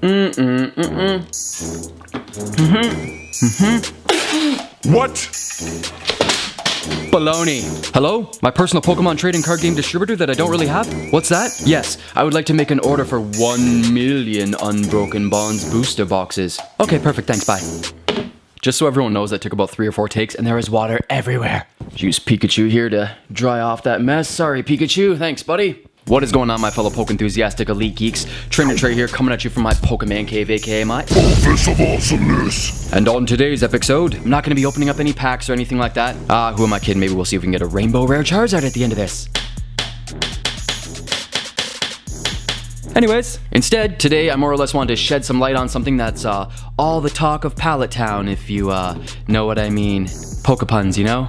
What? Baloney. Hello? My personal Pokemon trading card game distributor that I don't really have? What's that? Yes, I would like to make an order for 1 million Unbroken Bonds booster boxes. Okay, perfect, thanks, bye. Just so everyone knows, that took about 3 or 4 takes and there is water everywhere. Use Pikachu here to dry off that mess. Sorry, Pikachu. Thanks, buddy. What is going on, my fellow poke enthusiastic elite geeks? Trainer Trey here, coming at you from my Pokemon cave, aka my Office of Awesomeness. And on today's episode, I'm not going to be opening up any packs or anything like that. Who am I kidding? Maybe we'll see if we can get a rainbow rare Charizard at the end of this. Anyways, instead, today I more or less wanted to shed some light on something that's all the talk of Pallet Town, if you know what I mean. Pokepuns, you know?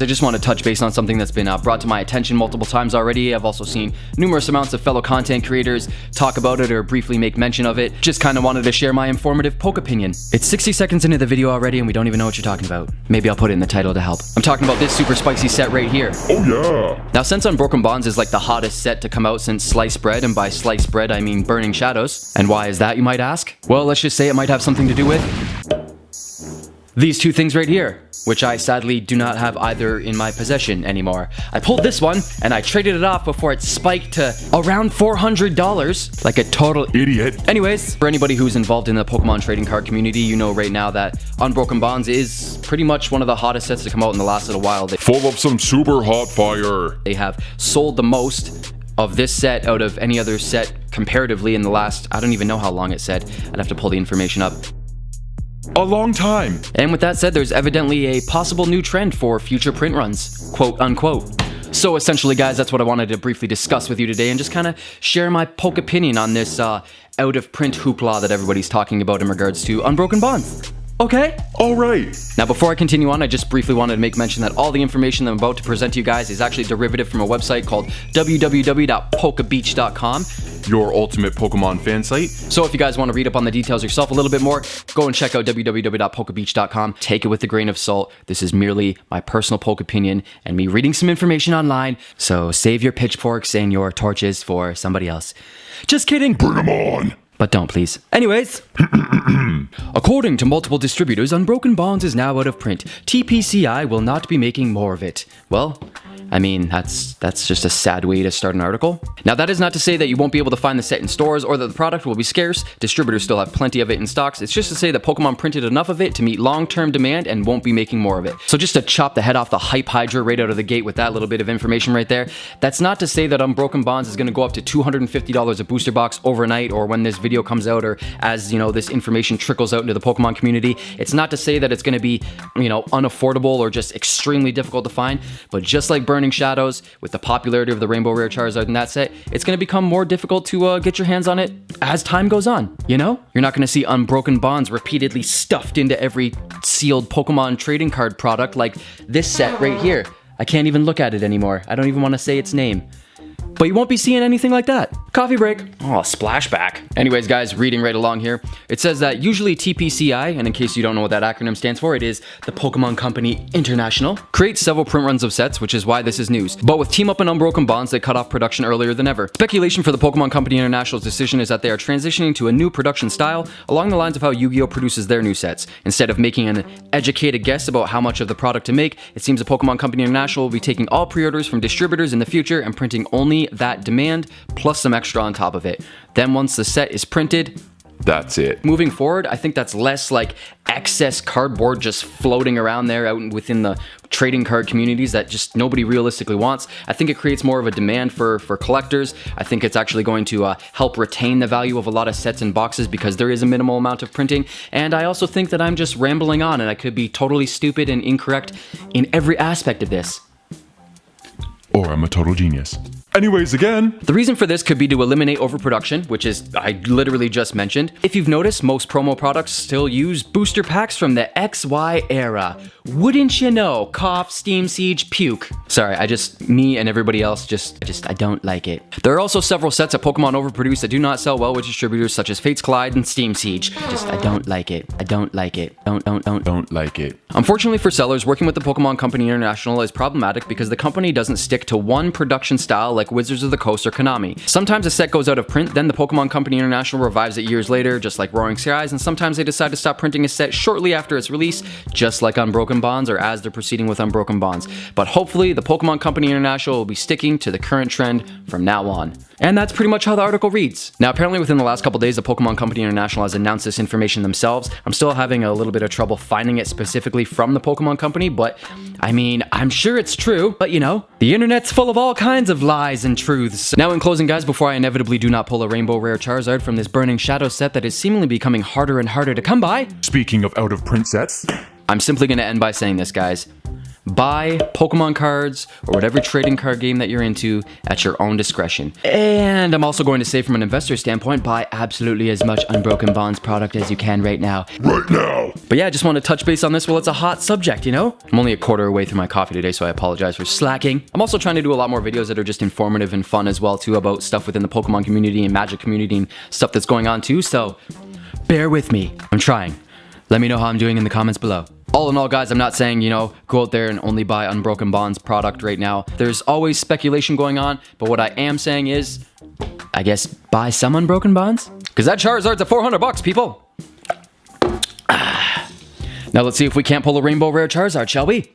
I just want to touch base on something that's been brought to my attention multiple times already. I've also seen numerous amounts of fellow content creators talk about it or briefly make mention of it. Just kind of wanted to share my informative poke opinion. It's 60 seconds into the video already and we don't even know what you're talking about. Maybe I'll put it in the title to help. I'm talking about this super spicy set right here. Oh yeah! Now, since Unbroken Bonds is like the hottest set to come out since Sliced Bread, and by Sliced Bread I mean Burning Shadows. And why is that, you might ask? Well, let's just say it might have something to do with these two things right here, which I sadly do not have either in my possession anymore. I pulled this one and I traded it off before it spiked to around $400, like a total Idiot. Anyways, for anybody who's involved in the Pokemon trading card community, you know right now that Unbroken Bonds is pretty much one of the hottest sets to come out in the last little while. Full of some super hot fire. They have sold the most of this set out of any other set comparatively in the last, I don't even know how long it said. I'd have to pull the information up. A long time. And with that said, there's evidently a possible new trend for future print runs, quote unquote. So essentially, guys, that's what I wanted to briefly discuss with you today and just kind of share my poke opinion on this out of print hoopla that everybody's talking about in regards to Unbroken Bonds. Okay? All right. Now, before I continue on, I just briefly wanted to make mention that all the information that I'm about to present to you guys is actually derivative from a website called www.pokebeach.com. Your ultimate Pokemon fan site. So if you guys want to read up on the details yourself a little bit more, go and check out www.pokebeach.com. Take it with a grain of salt. This is merely my personal poke opinion and me reading some information online. So save your pitchforks and your torches for somebody else. Just kidding. Bring them on. But don't, please. Anyways, according to multiple distributors, Unbroken Bonds is now out of print. TPCI will not be making more of it. Well, I mean, that's just a sad way to start an article. Now, that is not to say that you won't be able to find the set in stores or that the product will be scarce. Distributors still have plenty of it in stocks. It's just to say that Pokemon printed enough of it to meet long-term demand and won't be making more of it. So just to chop the head off the hype hydra right out of the gate with that little bit of information right there, that's not to say that Unbroken Bonds is going to go up to $250 a booster box overnight or when this video comes out or as, you know, this information trickles out into the Pokemon community. It's not to say that it's going to be, you know, unaffordable or just extremely difficult to find, but just like Burning Shadows, with the popularity of the Rainbow Rare Charizard in that set, it's going to become more difficult to get your hands on it as time goes on, you know? You're not going to see Unbroken Bonds repeatedly stuffed into every sealed Pokemon trading card product like this set right here. I can't even look at it anymore. I don't even want to say its name. But you won't be seeing anything like that. Coffee break. Oh, splashback. Anyways, guys, reading right along here. It says that usually TPCI, and in case you don't know what that acronym stands for, it is the Pokémon Company International, creates several print runs of sets, which is why this is news. But with Team Up and Unbroken Bonds, they cut off production earlier than ever. Speculation for the Pokémon Company International's decision is that they are transitioning to a new production style along the lines of how Yu-Gi-Oh! Produces their new sets. Instead of making an educated guess about how much of the product to make, it seems the Pokémon Company International will be taking all pre-orders from distributors in the future and printing only that demand plus some extra on top of it. Then once the set is printed, that's it. Moving forward, I think that's less like excess cardboard just floating around there out within the trading card communities that just nobody realistically wants. I think it creates more of a demand for collectors. I think it's actually going to help retain the value of a lot of sets and boxes because there is a minimal amount of printing. And I also think that I'm just rambling on and I could be totally stupid and incorrect in every aspect of this. Or I'm a total genius. Anyways, again, the reason for this could be to eliminate overproduction, which is I literally just mentioned. If you've noticed, most promo products still use booster packs from the XY era. Wouldn't you know? Cough, Steam Siege, puke. Sorry, me and everybody else I don't like it. There are also several sets that Pokemon overproduce that do not sell well with distributors such as Fates Collide and Steam Siege. I don't like it. I don't like it. Don't like it. Unfortunately for sellers, working with the Pokemon Company International is problematic because the company doesn't stick to one production style like like Wizards of the Coast or Konami. Sometimes a set goes out of print, then the Pokémon Company International revives it years later, just like Roaring Skies, and sometimes they decide to stop printing a set shortly after its release, just like Unbroken Bonds or as they're proceeding with Unbroken Bonds. But hopefully, the Pokémon Company International will be sticking to the current trend from now on. And that's pretty much how the article reads. Now, apparently within the last couple days, the Pokémon Company International has announced this information themselves. I'm still having a little bit of trouble finding it specifically from the Pokémon Company, but I mean, I'm sure it's true. But you know, the internet's full of all kinds of lies and truths. Now in closing, guys, before I inevitably do not pull a Rainbow Rare Charizard from this Burning Shadow set that is seemingly becoming harder and harder to come by, Speaking of out-of-print sets, I'm simply going to end by saying this, guys. Buy Pokemon cards or whatever trading card game that you're into at your own discretion. And I'm also going to say from an investor standpoint, buy absolutely as much Unbroken Bonds product as you can right now. right now. But yeah, I just want to touch base on this while it's a hot subject, you know? I'm only a quarter away through my coffee today, so I apologize for slacking. I'm also trying to do a lot more videos that are just informative and fun as well too, about stuff within the Pokemon community and Magic community and stuff that's going on too, so bear with me. I'm trying. Let me know how I'm doing in the comments below. All in all, guys, I'm not saying, you know, go out there and only buy Unbroken Bonds product right now. There's always speculation going on, but what I am saying is, I guess, buy some Unbroken Bonds? Because that Charizard's at $400, people. Now let's see if we can't pull a Rainbow Rare Charizard, shall we?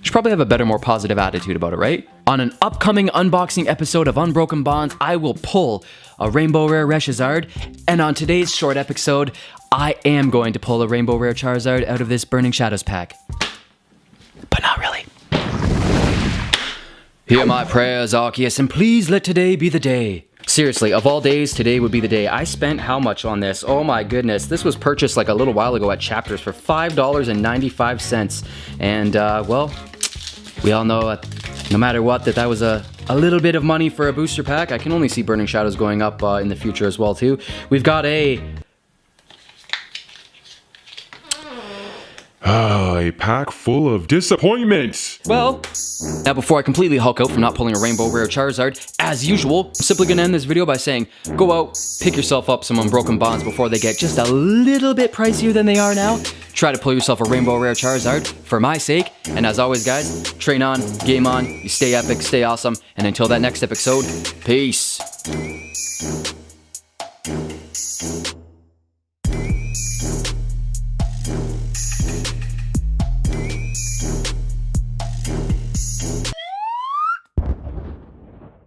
Should probably have a better, more positive attitude about it, right? On an upcoming unboxing episode of Unbroken Bonds, I will pull a Rainbow Rare Charizard, and on today's short episode, I am going to pull a Rainbow Rare Charizard out of this Burning Shadows pack. But not really. Hear my prayers, Arceus, and please let today be the day. Seriously, of all days, today would be the day. I spent how much on this? Oh my goodness. This was purchased like a little while ago at Chapters for $5.95. And, well, we all know no matter what, that was a little bit of money for a booster pack. I can only see Burning Shadows going up in the future as well, too. We've got a pack full of disappointments. well, now before I completely hulk out from not pulling a Rainbow Rare Charizard, as usual, I'm simply going to end this video by saying, go out, pick yourself up some Unbroken Bonds before they get just a little bit pricier than they are now. Try to pull yourself a Rainbow Rare Charizard, for my sake. And as always, guys, train on, game on, you stay epic, stay awesome, and until that next episode, peace.